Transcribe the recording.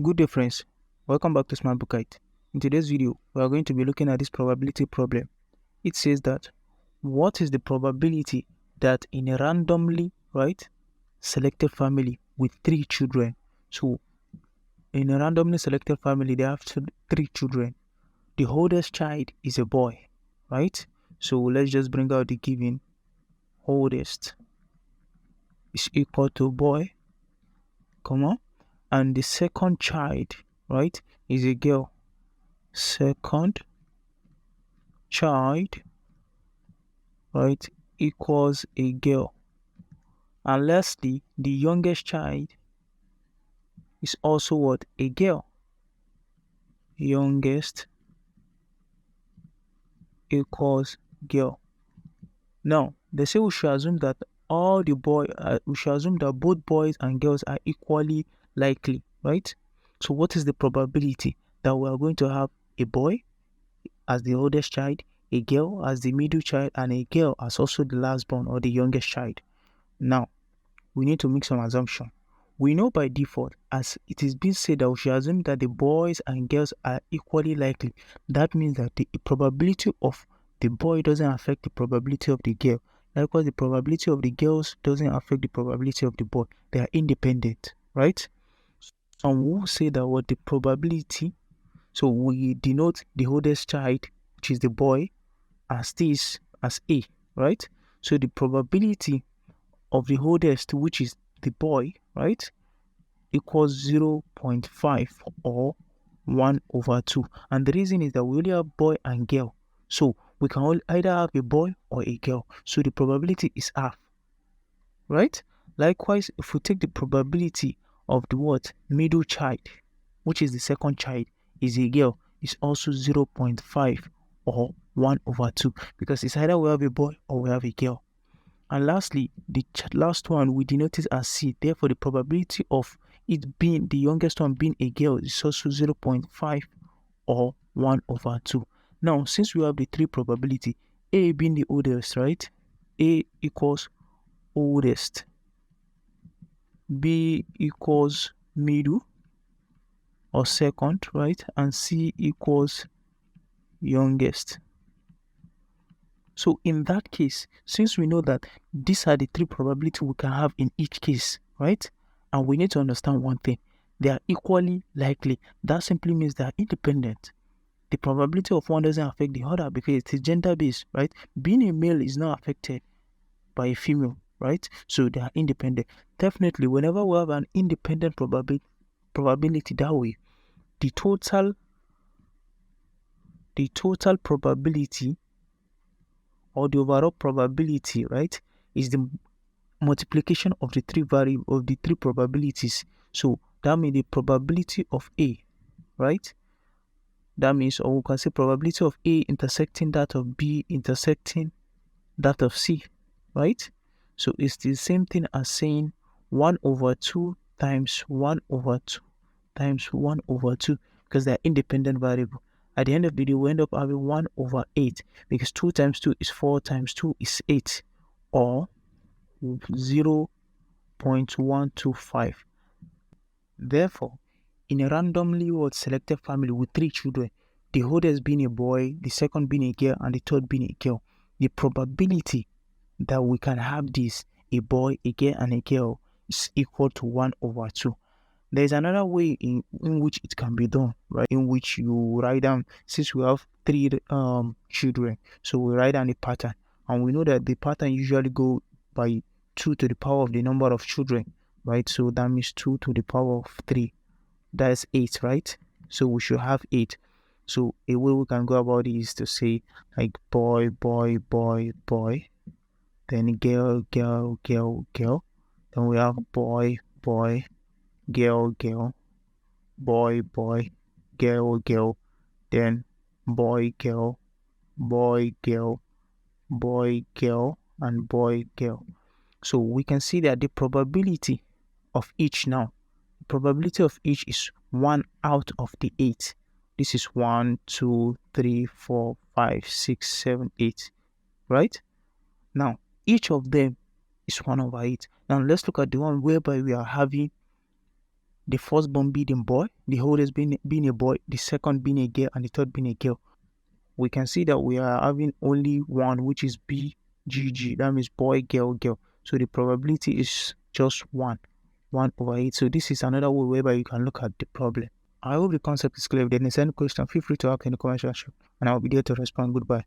Good day friends, welcome back to Smart Book Guide. In today's video, we are going to be looking at this probability problem. It says that what is the probability that in a randomly selected family with 3 children, so in a randomly selected family they have 3 children, the oldest child is a boy, right? So let's just bring out the given. Oldest is equal to boy, comma, and the second child, right, is a girl. Second child, right, equals a girl. And lastly, the youngest child is also what? A girl. Youngest equals girl. Now, they say we should assume that we should assume that both boys and girls are equally likely, right? So what is the probability that we are going to have a boy as the oldest child, a girl as the middle child, and a girl as also the last born or the youngest child? Now, we need to make some assumption. We know by default, as it is being said, that we should assume that the boys and girls are equally likely. That means that the probability of the boy doesn't affect the probability of the girl. Likewise, the probability of the girls doesn't affect the probability of the boy. They are independent, right? Some will say that what the probability, so we denote the oldest child, which is the boy, as this, as A, right? So the probability of the oldest, which is the boy, right, equals 0.5 or 1 over 2. And the reason is that we only have boy and girl. So we can either have a boy or a girl. So the probability is half, right? Likewise, if we take the probability of the middle child, which is the second child, is a girl, is also 0.5 or 1 over 2, because it's either we have a boy or we have a girl. And lastly, the last one we denote it as C. Therefore, the probability of it being the youngest one being a girl is also 0.5 or 1 over 2. Now, since we have the 3 probability, A being the oldest, right? A equals oldest. B equals middle or second, right? And C equals youngest. So in that case, since we know that these are the 3 probabilities we can have in each case, right? And we need to understand one thing. They are equally likely. That simply means they are independent. The probability of one doesn't affect the other because it is gender-based, right? Being a male is not affected by a female, right? So they are independent. Definitely, whenever we have an independent probability that way, the total probability or the overall probability, right, is the multiplication of the 3 probabilities. So that means the probability of A, right? That means, or we can say probability of A intersecting that of B intersecting that of C, right? So it's the same thing as saying 1 over 2 times 1 over 2 times 1 over 2, because they're independent variable. At the end of the day, we end up having 1 over 8, because 2 times 2 is 4 times 2 is 8, or 0.125. Therefore, in a randomly selected family with 3 children, the oldest being a boy, the second being a girl, and the third being a girl, the probability that we can have this, a boy, a girl, and a girl, is equal to 1 over 2. There is another way in which it can be done, right? In which you write down, since we have 3 children, so we write down a pattern, and we know that the pattern usually go by 2 to the power of the number of children, right? So that means 2 to the power of 3. That's 8, right? So we should have 8. So a way we can go about it is to say like boy, boy, boy, boy, then girl, girl, girl, girl. Then we have boy, boy, girl, girl, boy, boy, girl, girl, then boy, girl, boy, girl, boy, girl, and boy, girl. So we can see that the probability of each now, the probability of each is 1 out of the 8. This is 1, 2, 3, 4, 5, 6, 7, 8, right? Now, each of them is 1 over 8. Now, let's look at the one whereby we are having the first born being a boy, the oldest being a boy, the second being a girl, and the third being a girl. We can see that we are having only one, which is BGG. That means boy, girl, girl. So the probability is just 1/8. So this is another way whereby you can look at the problem. I hope the concept is clear. If there is any question, feel free to ask in the comment section, and I'll be there to respond. Goodbye.